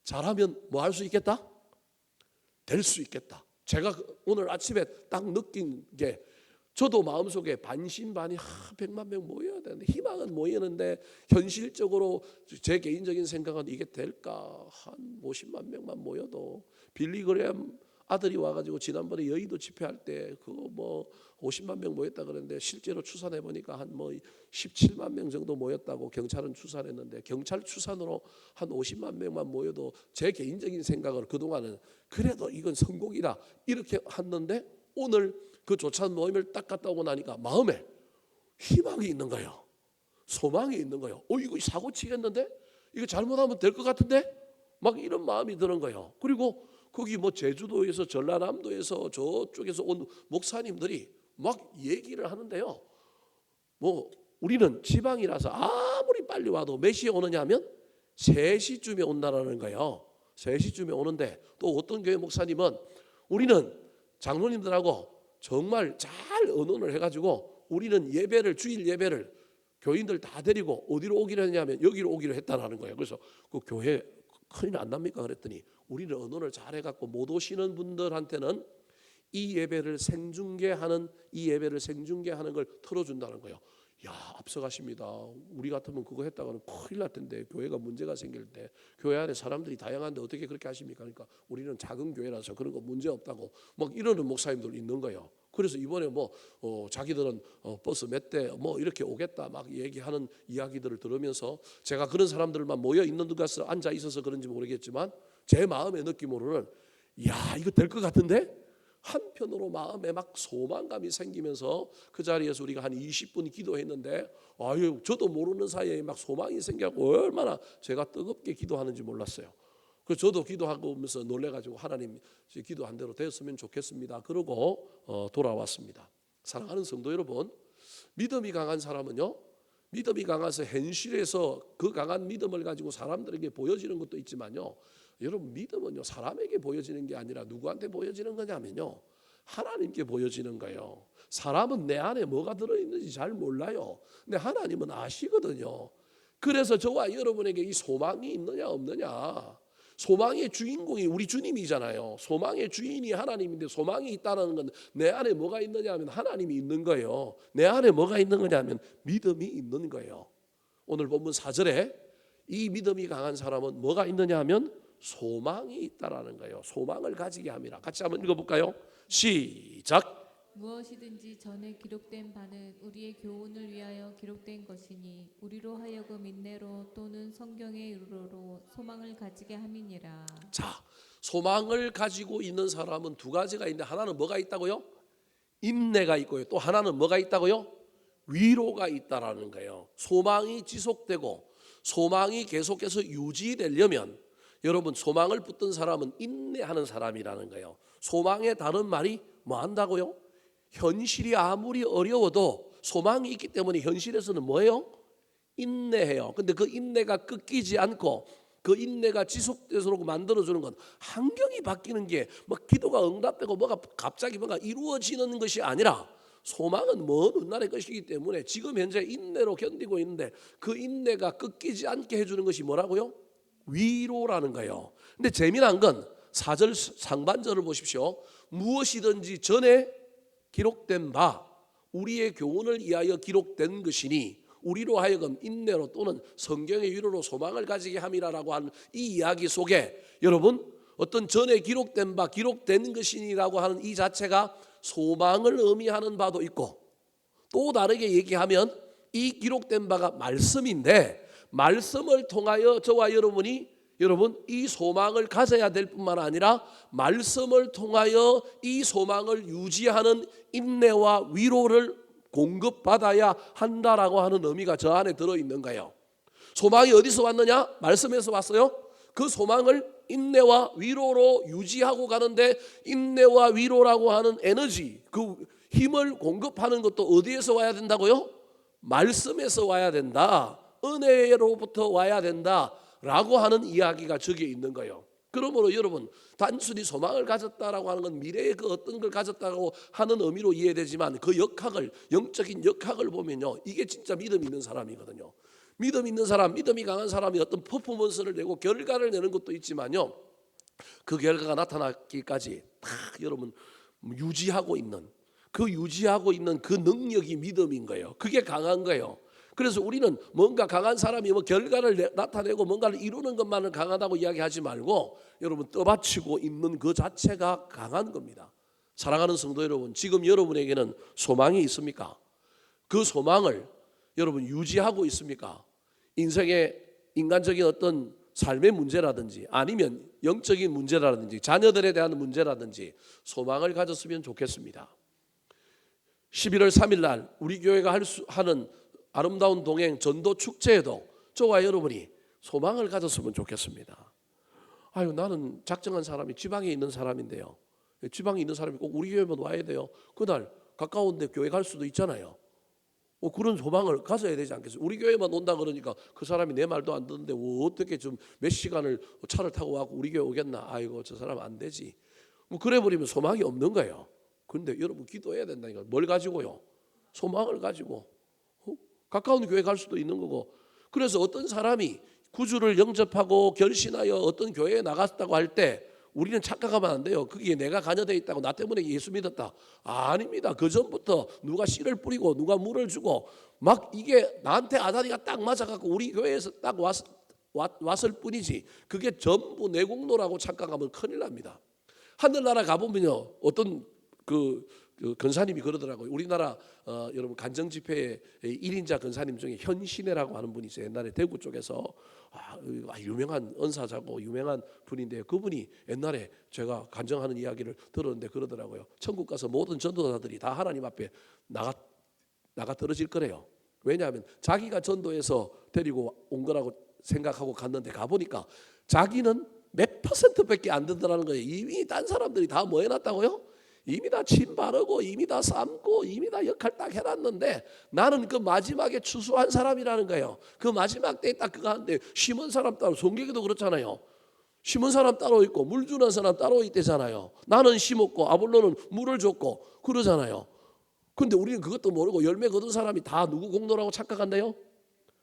잘하면 뭐 할 수 있겠다? 될 수 있겠다. 제가 오늘 아침에 딱 느낀 게 저도 마음속에 반신반의 100만 명 모여야 되는데 희망은 모이는데 현실적으로 제 개인적인 생각은 이게 될까? 한 50만 명만 모여도 빌리그램 아들이 와가지고 지난번에 여의도 집회할 때 그거 뭐 50만 명 모였다 그랬는데 실제로 추산해 보니까 한 뭐 17만 명 정도 모였다고 경찰은 추산했는데 경찰 추산으로 한 50만 명만 모여도 제 개인적인 생각을 그동안은 그래도 이건 성공이다 이렇게 했는데 오늘 그 조찬 모임을 딱 갔다 오고 나니까 마음에 희망이 있는 거예요. 소망이 있는 거예요. 이거 사고 치겠는데? 이거 잘못하면 될 것 같은데 막 이런 마음이 드는 거예요. 그리고 거기 뭐 제주도에서 전라남도에서 저쪽에서 온 목사님들이 막 얘기를 하는데요. 뭐 우리는 지방이라서 아무리 빨리 와도 몇 시에 오느냐 하면 3시쯤에 온다라는 거예요. 3시쯤에 오는데 또 어떤 교회 목사님은 우리는 장로님들하고 정말 잘 의논을 해가지고 우리는 예배를 주일 예배를 교인들 다 데리고 어디로 오기로 했냐면 여기로 오기로 했다라는 거예요. 그래서 그 교회 큰일 안 납니까? 그랬더니 우리는 의논을 잘 해갖고 못 오시는 분들한테는 이 예배를 생중계하는 걸 틀어준다는 거예요. 야, 앞서가십니다. 우리 같으면 그거 했다가는 큰일 날 텐데, 교회가 문제가 생길 때 교회 안에 사람들이 다양한데 어떻게 그렇게 하십니까? 그러니까 우리는 작은 교회라서 그런 거 문제 없다고 막 이러는 목사님들 있는 거예요. 그래서 이번에 뭐 자기들은 버스 몇 대 뭐 이렇게 오겠다 막 얘기하는 이야기들을 들으면서 제가 그런 사람들만 모여 있는 곳에 앉아 있어서 그런지 모르겠지만 제 마음의 느낌으로는 야, 이거 될 것 같은데? 한편으로 마음에 막 소망감이 생기면서 그 자리에서 우리가 한 20분 기도했는데 아유, 저도 모르는 사이에 막 소망이 생겨고 얼마나 제가 뜨겁게 기도하는지 몰랐어요. 그래서 저도 기도하고 오면서 놀래가지고 하나님 기도한 대로 되었으면 좋겠습니다. 그러고 돌아왔습니다. 사랑하는 성도 여러분, 믿음이 강한 사람은요, 믿음이 강해서 현실에서 그 강한 믿음을 가지고 사람들에게 보여지는 것도 있지만요, 여러분 믿음은요 사람에게 보여지는 게 아니라 누구한테 보여지는 거냐면요 하나님께 보여지는 거예요. 사람은 내 안에 뭐가 들어있는지 잘 몰라요. 근데 하나님은 아시거든요. 그래서 저와 여러분에게 이 소망이 있느냐 없느냐, 소망의 주인공이 우리 주님이잖아요. 소망의 주인이 하나님인데 소망이 있다는 건 내 안에 뭐가 있느냐 하면 하나님이 있는 거예요. 내 안에 뭐가 있는 거냐 하면 믿음이 있는 거예요. 오늘 본문 4절에 이 믿음이 강한 사람은 뭐가 있느냐 하면 소망이 있다라는 거예요. 소망을 가지게 함이라. 같이 한번 읽어볼까요? 시작. 무엇이든지 전에 기록된 바는 우리의 교훈을 위하여 기록된 것이니 우리로 하여금 인내로 또는 성경의 유로로 소망을 가지게 함이니라. 자, 소망을 가지고 있는 사람은 두 가지가 있는데 하나는 뭐가 있다고요? 인내가 있고요. 또 하나는 뭐가 있다고요? 위로가 있다라는 거예요. 소망이 지속되고 소망이 계속해서 유지되려면 여러분 소망을 붙든 사람은 인내하는 사람이라는 거예요. 소망의 다른 말이 뭐 한다고요? 현실이 아무리 어려워도 소망이 있기 때문에 현실에서는 뭐예요? 인내해요. 근데 그 인내가 끊기지 않고 그 인내가 지속되도록 만들어주는 건 환경이 바뀌는 게 뭐 기도가 응답되고 뭐가 갑자기 뭔가 이루어지는 것이 아니라 소망은 먼 훗날의 것이기 때문에 지금 현재 인내로 견디고 있는데 그 인내가 끊기지 않게 해주는 것이 뭐라고요? 위로라는 거예요. 근데 재미난 건 4절 상반절을 보십시오. 무엇이든지 전에 기록된 바 우리의 교훈을 위하여 기록된 것이니 우리로 하여금 인내로 또는 성경의 위로로 소망을 가지게 함이라라고 하는 이 이야기 속에 여러분 어떤 전에 기록된 바 기록된 것이니라고 하는 이 자체가 소망을 의미하는 바도 있고 또 다르게 얘기하면 이 기록된 바가 말씀인데 말씀을 통하여 저와 여러분이 이 소망을 가져야 될 뿐만 아니라 말씀을 통하여 이 소망을 유지하는 인내와 위로를 공급받아야 한다라고 하는 의미가 저 안에 들어있는 거예요. 소망이 어디서 왔느냐? 말씀에서 왔어요. 그 소망을 인내와 위로로 유지하고 가는데 인내와 위로라고 하는 에너지, 그 힘을 공급하는 것도 어디에서 와야 된다고요? 말씀에서 와야 된다. 은혜로부터 와야 된다라고 하는 이야기가 저기에 있는 거예요. 그러므로 여러분 단순히 소망을 가졌다라고 하는 건 미래에 그 어떤 걸 가졌다고 하는 의미로 이해되지만 그 역학을 영적인 역학을 보면요 이게 진짜 믿음 있는 사람이거든요. 믿음 있는 사람, 믿음이 강한 사람이 어떤 퍼포먼스를 내고 결과를 내는 것도 있지만요 그 결과가 나타나기까지 다 여러분 유지하고 있는 그 능력이 믿음인 거예요. 그게 강한 거예요. 그래서 우리는 뭔가 강한 사람이 뭐 결과를 나타내고 뭔가를 이루는 것만을 강하다고 이야기하지 말고 여러분 떠받치고 있는 그 자체가 강한 겁니다. 사랑하는 성도 여러분, 지금 여러분에게는 소망이 있습니까? 그 소망을 여러분 유지하고 있습니까? 인생의 인간적인 어떤 삶의 문제라든지 아니면 영적인 문제라든지 자녀들에 대한 문제라든지 소망을 가졌으면 좋겠습니다. 11월 3일 날 우리 교회가 하는 아름다운 동행 전도 축제에도 저와 여러분이 소망을 가졌으면 좋겠습니다. 아유, 나는 작정한 사람이 지방에 있는 사람인데요. 지방에 있는 사람이 꼭 우리 교회만 와야 돼요. 그날 가까운데 교회 갈 수도 있잖아요. 그런 소망을 가져야 되지 않겠어요? 우리 교회만 온다 그러니까 그 사람이 내 말도 안 듣는데 어떻게 좀 몇 시간을 차를 타고 와고 우리 교회 오겠나? 아이고, 저 사람 안 되지. 그래 버리면 소망이 없는 거예요. 그런데 여러분 기도해야 된다니까. 뭘 가지고요? 소망을 가지고. 가까운 교회 갈 수도 있는 거고. 그래서 어떤 사람이 구주를 영접하고 결신하여 어떤 교회에 나갔다고 할 때 우리는 착각하면 안 돼요. 그게 내가 관여되어 있다고, 나 때문에 예수 믿었다. 아닙니다. 그 전부터 누가 씨를 뿌리고 누가 물을 주고 막 이게 나한테 아다리가 딱 맞아갖고 우리 교회에서 딱 왔을 뿐이지, 그게 전부 내 공로라고 착각하면 큰일 납니다. 하늘나라 가보면요, 어떤 그 근사님이 그러더라고요. 우리나라 여러분 간정집회의 1인자 근사님 중에 현신혜라고 하는 분이 있어요. 옛날에 대구 쪽에서 유명한 은사자고 유명한 분인데, 그분이 옛날에 제가 간정하는 이야기를 들었는데 그러더라고요. 천국 가서 모든 전도자들이 다 하나님 앞에 나가 떨어질 거래요. 왜냐하면 자기가 전도해서 데리고 온 거라고 생각하고 갔는데 가보니까 자기는 몇 %밖에 안 된다는 거예요. 이미 딴 사람들이 다 뭐 해놨다고요? 이미 다 침 바르고 이미 다 삶고 이미 다 역할 딱 해놨는데 나는 그 마지막에 추수한 사람이라는 거예요. 그 마지막 때에 딱 그거 하는데 심은 사람 따로, 성경에도 그렇잖아요. 심은 사람 따로 있고 물 주는 사람 따로 있대잖아요. 나는 심었고 아볼로는 물을 줬고 그러잖아요. 근데 우리는 그것도 모르고 열매 거둔 사람이 다 누구 공로라고 착각한대요?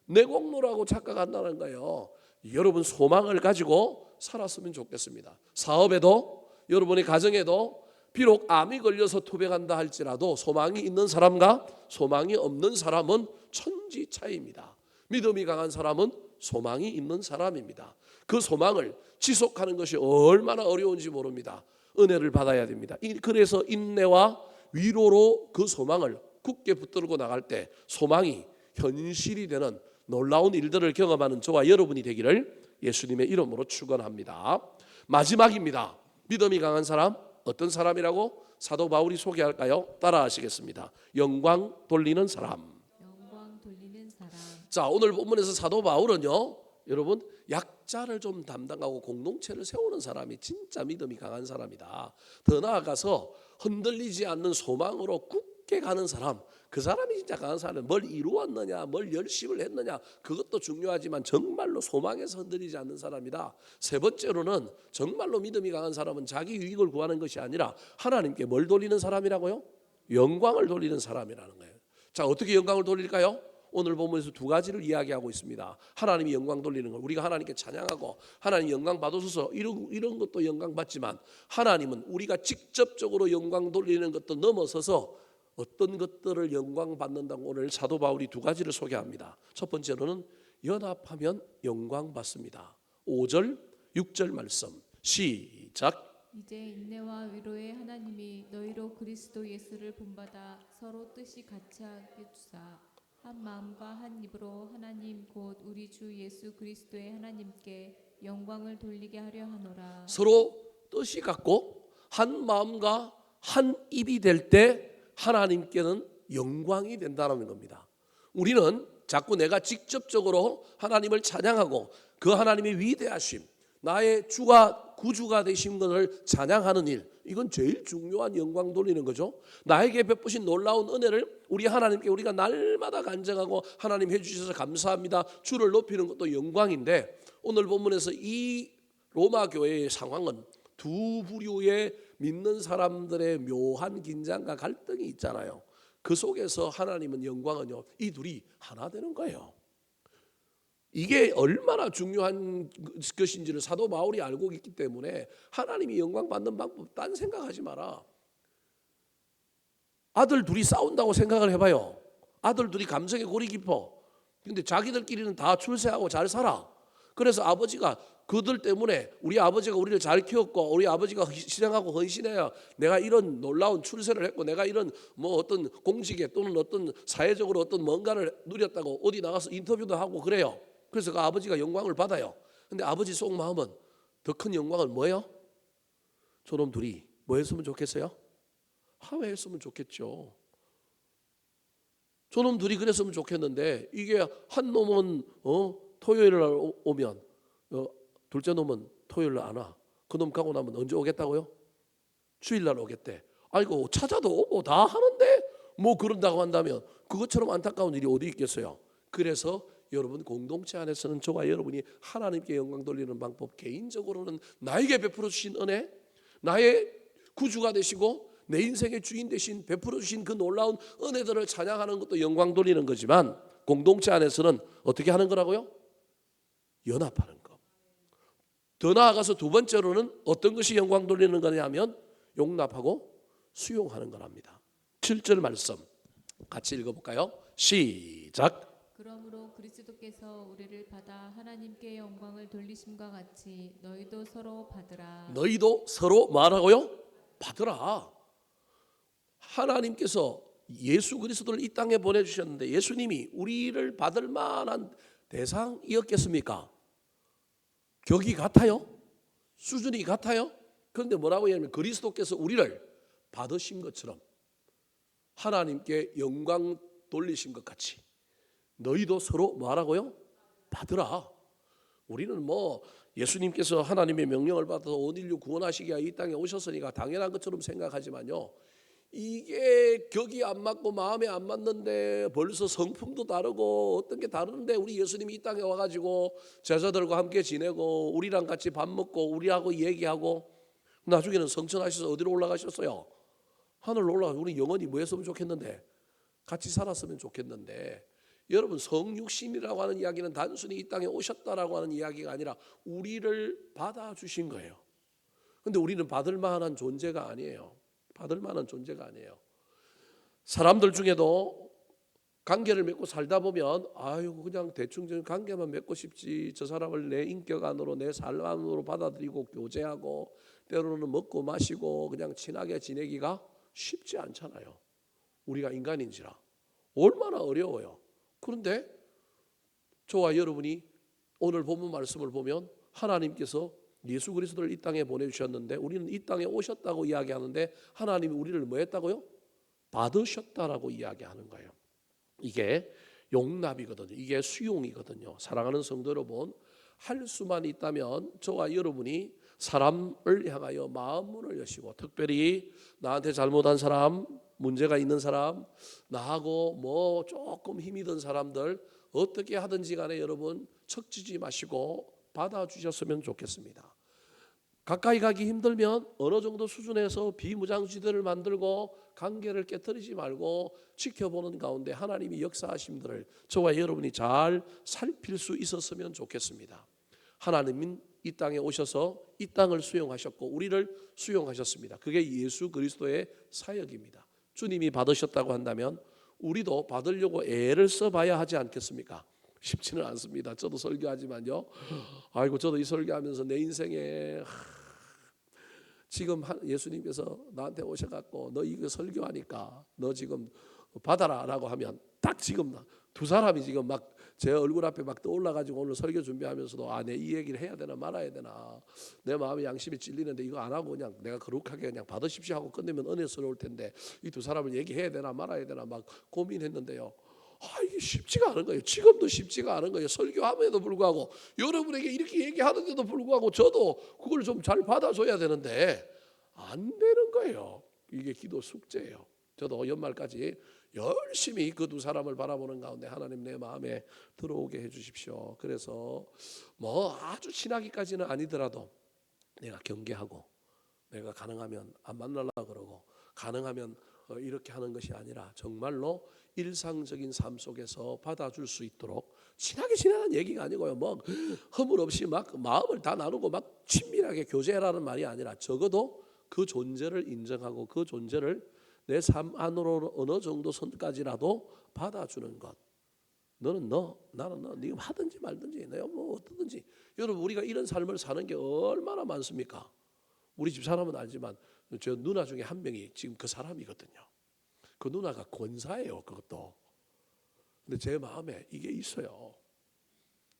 내 공로라고 착각한다는 거예요. 여러분 소망을 가지고 살았으면 좋겠습니다. 사업에도 여러분의 가정에도 비록 암이 걸려서 투병한다 할지라도 소망이 있는 사람과 소망이 없는 사람은 천지 차이입니다. 믿음이 강한 사람은 소망이 있는 사람입니다. 그 소망을 지속하는 것이 얼마나 어려운지 모릅니다. 은혜를 받아야 됩니다. 그래서 인내와 위로로 그 소망을 굳게 붙들고 나갈 때 소망이 현실이 되는 놀라운 일들을 경험하는 저와 여러분이 되기를 예수님의 이름으로 축원합니다. 마지막입니다. 믿음이 강한 사람, 어떤 사람이라고 사도 바울이 소개할까요? 따라하시겠습니다. 영광 돌리는 사람. 영광 돌리는 사람. 자, 오늘 본문에서 사도 바울은요, 여러분 약자를 좀 담당하고 공동체를 세우는 사람이 진짜 믿음이 강한 사람이다. 더 나아가서 흔들리지 않는 소망으로 굳게 가는 사람, 그 사람이 진짜 강한 사람은 뭘 이루었느냐, 뭘 열심을 했느냐, 그것도 중요하지만 정말로 소망에서 흔들리지 않는 사람이다. 세 번째로는 정말로 믿음이 강한 사람은 자기 유익을 구하는 것이 아니라 하나님께 뭘 돌리는 사람이라고요? 영광을 돌리는 사람이라는 거예요. 자, 어떻게 영광을 돌릴까요? 오늘 본문에서 두 가지를 이야기하고 있습니다. 하나님이 영광 돌리는 걸 우리가 하나님께 찬양하고 하나님 영광 받으소서 이런 것도 영광 받지만, 하나님은 우리가 직접적으로 영광 돌리는 것도 넘어서서 어떤 것들을 영광 받는다고 오늘 사도 바울이 두 가지를 소개합니다. 첫 번째로는 연합하면 영광 받습니다. 5절 6절 말씀 시작. 이제 인내와 위로의 하나님이 너희로 그리스도 예수를 본받아 서로 뜻이 같이하게 주사 한 마음과 한 입으로 하나님 곧 우리 주 예수 그리스도의 하나님께 영광을 돌리게 하려 하노라. 서로 뜻이 같고 한 마음과 한 입이 될 때 하나님께는 영광이 된다는 겁니다. 우리는 자꾸 내가 직접적으로 하나님을 찬양하고 그 하나님의 위대하심, 나의 주가 구주가 되신 것을 찬양하는 일, 이건 제일 중요한 영광 돌리는 거죠. 나에게 베푸신 놀라운 은혜를 우리 하나님께 우리가 날마다 간증하고 하나님 해주셔서 감사합니다, 주를 높이는 것도 영광인데, 오늘 본문에서 이 로마 교회의 상황은 두 부류의 믿는 사람들의 묘한 긴장과 갈등이 있잖아요. 그 속에서 하나님은 영광은요, 이 둘이 하나 되는 거예요. 이게 얼마나 중요한 것인지를 사도 바울이 알고 있기 때문에 하나님이 영광 받는 방법 딴 생각하지 마라. 아들 둘이 싸운다고 생각을 해봐요. 아들 둘이 감정에 골이 깊어. 근데 자기들끼리는 다 출세하고 잘 살아. 그래서 아버지가 그들 때문에 우리 아버지가 우리를 잘 키웠고 우리 아버지가 희생하고 헌신해야 내가 이런 놀라운 출세를 했고 내가 이런 뭐 어떤 공직에 또는 어떤 사회적으로 어떤 뭔가를 누렸다고 어디 나가서 인터뷰도 하고 그래요. 그래서 그 아버지가 영광을 받아요. 근데 아버지 속마음은 더 큰 영광은 뭐예요? 저놈 둘이 뭐 했으면 좋겠어요? 화해했으면 좋겠죠. 저놈 둘이 그랬으면 좋겠는데 이게 한 놈은 토요일 날 오면 둘째 놈은 토요일 날 안 와. 그놈 가고 나면 언제 오겠다고요? 주일 날 오겠대. 아이고 찾아도 오고 다 하는데 뭐 그런다고 한다면 그것처럼 안타까운 일이 어디 있겠어요? 그래서 여러분 공동체 안에서는 저와 여러분이 하나님께 영광 돌리는 방법, 개인적으로는 나에게 베풀어 주신 은혜, 나의 구주가 되시고 내 인생의 주인 되신 베풀어 주신 그 놀라운 은혜들을 찬양하는 것도 영광 돌리는 거지만 공동체 안에서는 어떻게 하는 거라고요? 연합하는 거. 더 나아가서 두 번째로는 어떤 것이 영광 돌리는 거냐면 용납하고 수용하는 거랍니다. 7절 말씀 같이 읽어볼까요? 시작. 그러므로 그리스도께서 우리를 받아 하나님께 영광을 돌리심과 같이 너희도 서로 받으라. 너희도 서로 말하고요? 받으라. 하나님께서 예수 그리스도를 이 땅에 보내주셨는데 예수님이 우리를 받을 만한 대상이었겠습니까? 격이 같아요? 수준이 같아요? 그런데 뭐라고 하냐면 그리스도께서 우리를 받으신 것처럼 하나님께 영광 돌리신 것 같이 너희도 서로 뭐하라고요? 받으라. 우리는 뭐 예수님께서 하나님의 명령을 받아서 온 인류 구원하시기 위해 이 땅에 오셨으니까 당연한 것처럼 생각하지만요, 이게 격이 안 맞고 마음에 안 맞는데 벌써 성품도 다르고 어떤 게 다른데 우리 예수님이 이 땅에 와가지고 제자들과 함께 지내고 우리랑 같이 밥 먹고 우리하고 얘기하고 나중에는 성천하셔서 어디로 올라가셨어요? 하늘로 올라가서 우리 영원히 뭐 했으면 좋겠는데? 같이 살았으면 좋겠는데, 여러분 성육신이라고 하는 이야기는 단순히 이 땅에 오셨다라고 하는 이야기가 아니라 우리를 받아주신 거예요. 근데 우리는 받을 만한 존재가 아니에요. 받을 만한 존재가 아니에요. 사람들 중에도 관계를 맺고 살다 보면 아유 그냥 대충 관계만 맺고 싶지, 저 사람을 내 인격 안으로 내 삶 안으로 받아들이고 교제하고 때로는 먹고 마시고 그냥 친하게 지내기가 쉽지 않잖아요. 우리가 인간인지라 얼마나 어려워요. 그런데 저와 여러분이 오늘 본문 말씀을 보면 하나님께서 예수 그리스도를 이 땅에 보내주셨는데 우리는 이 땅에 오셨다고 이야기하는데 하나님이 우리를 뭐 했다고요? 받으셨다라고 이야기하는 거예요. 이게 용납이거든요. 이게 수용이거든요. 사랑하는 성도 여러분, 할 수만 있다면 저와 여러분이 사람을 향하여 마음 문을 여시고, 특별히 나한테 잘못한 사람, 문제가 있는 사람, 나하고 뭐 조금 힘이 든 사람들 어떻게 하든지 간에 여러분 척지지 마시고 받아주셨으면 좋겠습니다. 가까이 가기 힘들면 어느 정도 수준에서 비무장지대를 만들고 관계를 깨뜨리지 말고 지켜보는 가운데 하나님이 역사하심들을 저와 여러분이 잘 살필 수 있었으면 좋겠습니다. 하나님은 이 땅에 오셔서 이 땅을 수용하셨고 우리를 수용하셨습니다. 그게 예수 그리스도의 사역입니다. 주님이 받으셨다고 한다면 우리도 받으려고 애를 써봐야 하지 않겠습니까? 쉽지는 않습니다. 저도 설교하지만요, 아이고 저도 이 설교하면서 내 인생에 지금 예수님께서 나한테 오셔갖고 너 이거 설교하니까 너 지금 받아라라고 하면 딱 지금 두 사람이 지금 막 제 얼굴 앞에 막 떠올라가지고 오늘 설교 준비하면서도 아, 내 이 얘기를 해야 되나 말아야 되나, 내 마음에 양심이 찔리는데 이거 안 하고 그냥 내가 거룩하게 그냥 받으십시오 하고 끝내면 은혜스러울 텐데 이 두 사람을 얘기해야 되나 말아야 되나 막 고민했는데요, 이게 쉽지가 않은 거예요. 지금도 쉽지가 않은 거예요. 설교함에도 불구하고 여러분에게 이렇게 얘기하는데도 불구하고 저도 그걸 좀 잘 받아줘야 되는데 안 되는 거예요. 이게 기도 숙제예요. 저도 연말까지 열심히 그 두 사람을 바라보는 가운데 하나님 내 마음에 들어오게 해주십시오. 그래서 뭐 아주 친하기까지는 아니더라도 내가 경계하고 내가 가능하면 안 만나려고 그러고 가능하면 이렇게 하는 것이 아니라 정말로 일상적인 삶 속에서 받아줄 수 있도록, 친하게 지내는 얘기가 아니고요, 뭐 허물없이 막 마음을 다 나누고 막 친밀하게 교제라는 말이 아니라 적어도 그 존재를 인정하고 그 존재를 내 삶 안으로 어느 정도 선까지라도 받아주는 것. 너는 너, 나는 너, 네가 하든지 말든지 내가 뭐 어떻든지. 여러분 우리가 이런 삶을 사는 게 얼마나 많습니까? 우리 집 사람은 알지만 저 누나 중에 한 명이 지금 그 사람이거든요. 그 누나가 권사예요. 그것도. 근데 제 마음에 이게 있어요.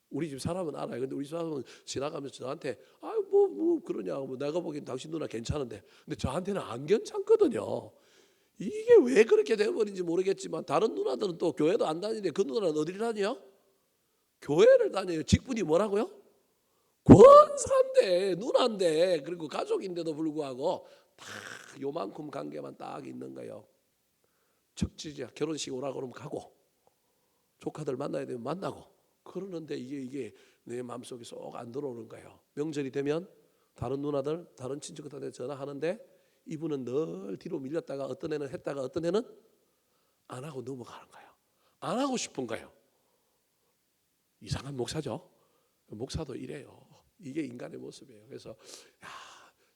우리 집 사람은 알아요. 근데 우리 집 사람은 지나가면서 저한테 아유 뭐 그러냐고, 뭐 내가 보기엔 당신 누나 괜찮은데, 근데 저한테는 안 괜찮거든요. 이게 왜 그렇게 돼버린지 모르겠지만 다른 누나들은 또 교회도 안 다니는데 그 누나는 어디를 다녀? 교회를 다녀요. 직분이 뭐라고요? 권사인데, 누나인데, 그리고 가족인데도 불구하고 다 요만큼 관계만 딱 있는 거예요. 적지자 결혼식 오라고 그러면 가고, 조카들 만나야 되면 만나고, 그러는데 이게 내 마음속에 쏙 안 들어오는 거예요. 명절이 되면 다른 누나들, 다른 친척들한테 전화하는데 이분은 늘 뒤로 밀렸다가 어떤 애는 했다가 어떤 애는 안 하고 넘어가는 거예요. 안 하고 싶은 거예요. 이상한 목사죠. 목사도 이래요. 이게 인간의 모습이에요. 그래서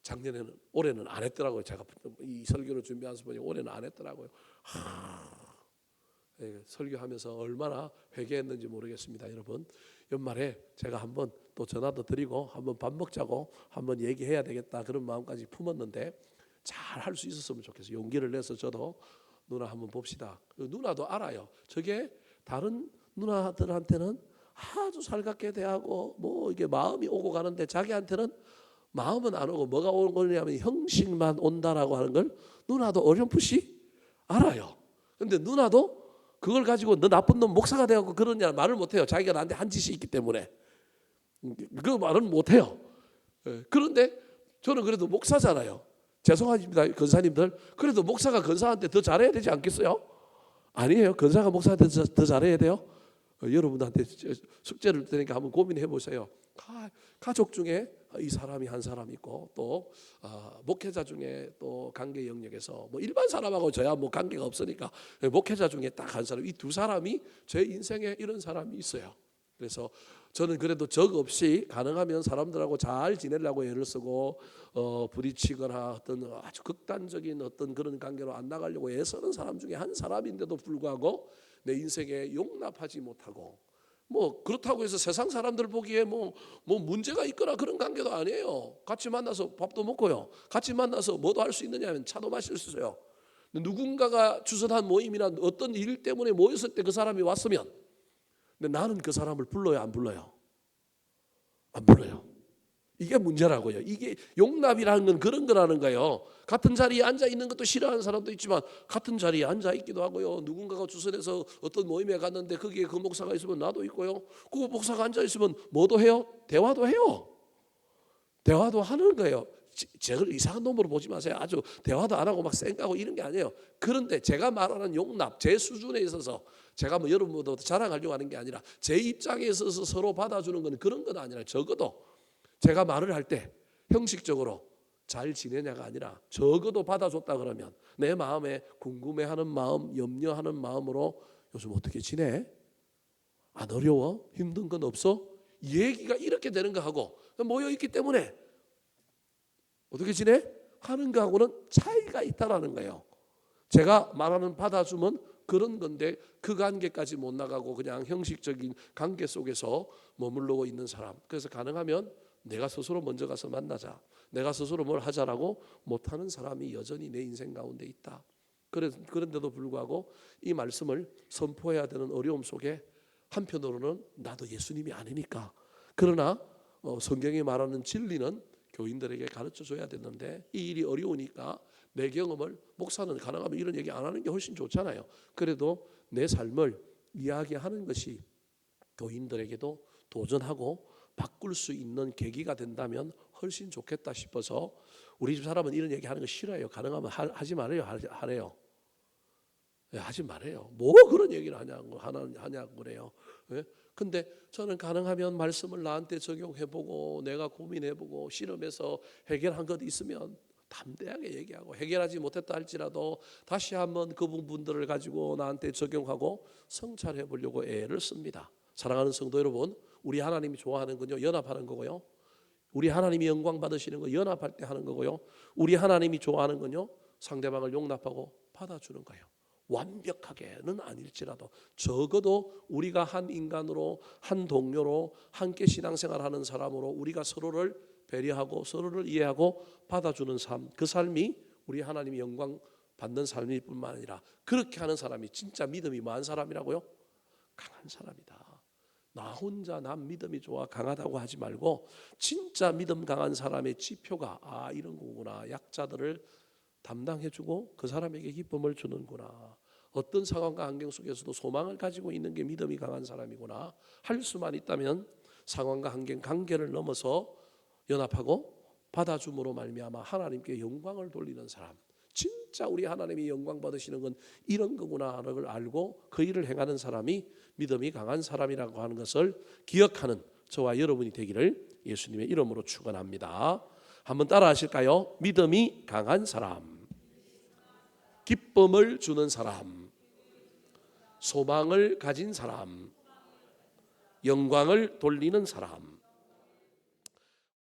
작년에는, 올해는 안 했더라고요. 제가 이 설교를 준비하면서 보니 올해는 안 했더라고요. 설교하면서 얼마나 회개했는지 모르겠습니다. 여러분, 연말에 제가 한번 또 전화도 드리고 한번 밥 먹자고 한번 얘기해야 되겠다, 그런 마음까지 품었는데 잘 할 수 있었으면 좋겠어요. 용기를 내서 저도 누나 한번 봅시다. 누나도 알아요. 저게 다른 누나들한테는 아주 살갑게 대하고 뭐 이게 마음이 오고 가는데 자기한테는 마음은 안 오고 뭐가 오냐면 형식만 온다라고 하는 걸 누나도 어렴풋이 알아요. 근데 누나도 그걸 가지고 너 나쁜 놈 목사가 되고 그러냐 말을 못해요. 자기가 나한테 한 짓이 있기 때문에 그 말은 못해요. 그런데 저는 그래도 목사잖아요. 죄송합니다, 권사님들. 그래도 목사가 권사한테 더 잘해야 되지 않겠어요? 아니에요. 권사가 목사한테 더 잘해야 돼요? 여러분한테 숙제를 드리니까 한번 고민해 보세요. 가족 중에 이 사람이 한 사람 있고, 또 목회자 중에 또 관계 영역에서 뭐 일반 사람하고 저야 뭐 관계가 없으니까 목회자 중에 딱 한 사람, 이 두 사람이 제 인생에 이런 사람이 있어요. 그래서 저는 그래도 적 없이 가능하면 사람들하고 잘 지내려고 애를 쓰고 부딪히거나 어떤 아주 극단적인 어떤 그런 관계로 안 나가려고 애쓰는 사람 중에 한 사람인데도 불구하고 내 인생에 용납하지 못하고, 뭐 그렇다고 해서 세상 사람들 보기에 뭐 문제가 있거나 그런 관계도 아니에요. 같이 만나서 밥도 먹고요. 같이 만나서 뭐도 할 수 있느냐 하면 차도 마실 수 있어요. 누군가가 주선한 모임이나 어떤 일 때문에 모였을 때 그 사람이 왔으면, 근데 나는 그 사람을 불러요, 안 불러요? 안 불러요. 이게 문제라고요. 이게 용납이라는 건 그런 거라는 거예요. 같은 자리에 앉아 있는 것도 싫어하는 사람도 있지만 같은 자리에 앉아 있기도 하고요. 누군가가 주선해서 어떤 모임에 갔는데 거기에 그 목사가 있으면 나도 있고요. 그 목사가 앉아 있으면 뭐도 해요? 대화도 해요. 대화도 하는 거예요. 저를 이상한 놈으로 보지 마세요. 아주 대화도 안 하고 막 쌩까고 이런 게 아니에요. 그런데 제가 말하는 용납, 제 수준에 있어서 제가 뭐 여러분보다 자랑하려고 하는 게 아니라 제 입장에 있어서 서로 받아주는 건 그런 건 아니라, 적어도 제가 말을 할 때 형식적으로 잘 지내냐가 아니라 적어도 받아줬다 그러면 내 마음에 궁금해하는 마음, 염려하는 마음으로 요즘 어떻게 지내? 안 어려워? 힘든 건 없어? 얘기가 이렇게 되는 거하고 모여있기 때문에 어떻게 지내? 하는 거하고는 차이가 있다라는 거예요. 제가 말하는 받아주면 그런 건데 그 관계까지 못 나가고 그냥 형식적인 관계 속에서 머물러 있는 사람, 그래서 가능하면 내가 스스로 먼저 가서 만나자, 내가 스스로 뭘 하자라고 못하는 사람이 여전히 내 인생 가운데 있다. 그런데도 불구하고 이 말씀을 선포해야 되는 어려움 속에 한편으로는 나도 예수님이 아니니까, 그러나 성경이 말하는 진리는 교인들에게 가르쳐 줘야 되는데 이 일이 어려우니까 내 경험을, 목사는 가능하면 이런 얘기 안 하는 게 훨씬 좋잖아요. 그래도 내 삶을 이야기하는 것이 교인들에게도 도전하고 바꿀 수 있는 계기가 된다면 훨씬 좋겠다 싶어서, 우리 집 사람은 이런 얘기 하는 거 싫어해요. 가능하면 하지 말아요. 하래요. 하지 말아요. 뭐 그런 얘기를 하냐고 그래요. 근데 저는 가능하면 말씀을 나한테 적용해보고 내가 고민해보고 실험해서 해결한 것 있으면 담대하게 얘기하고, 해결하지 못했다 할지라도 다시 한번 그 부분들을 가지고 나한테 적용하고 성찰해 보려고 애를 씁니다. 사랑하는 성도 여러분, 우리 하나님이 좋아하는 건요, 연합하는 거고요. 우리 하나님이 영광 받으시는 거 연합할 때 하는 거고요. 우리 하나님이 좋아하는 건요, 상대방을 용납하고 받아주는 거예요. 완벽하게는 아닐지라도 적어도 우리가 한 인간으로, 한 동료로, 함께 신앙생활하는 사람으로 우리가 서로를 배려하고 서로를 이해하고 받아주는 삶, 그 삶이 우리 하나님이 영광 받는 삶일 뿐만 아니라, 그렇게 하는 사람이 진짜 믿음이 많은 사람이라고요? 강한 사람이다. 나 혼자 난 믿음이 좋아 강하다고 하지 말고 진짜 믿음 강한 사람의 지표가 이런 거구나. 약자들을 담당해주고 그 사람에게 기쁨을 주는구나. 어떤 상황과 환경 속에서도 소망을 가지고 있는 게 믿음이 강한 사람이구나 할 수만 있다면 상황과 환경 관계를 넘어서 연합하고 받아줌으로 말미암아 하나님께 영광을 돌리는 사람, 진짜 우리 하나님이 영광 받으시는 건 이런 거구나를 알고 그 일을 행하는 사람이 믿음이 강한 사람이라고 하는 것을 기억하는 저와 여러분이 되기를 예수님의 이름으로 축원합니다. 한번 따라 하실까요? 믿음이 강한 사람, 기쁨을 주는 사람, 소망을 가진 사람, 영광을 돌리는 사람.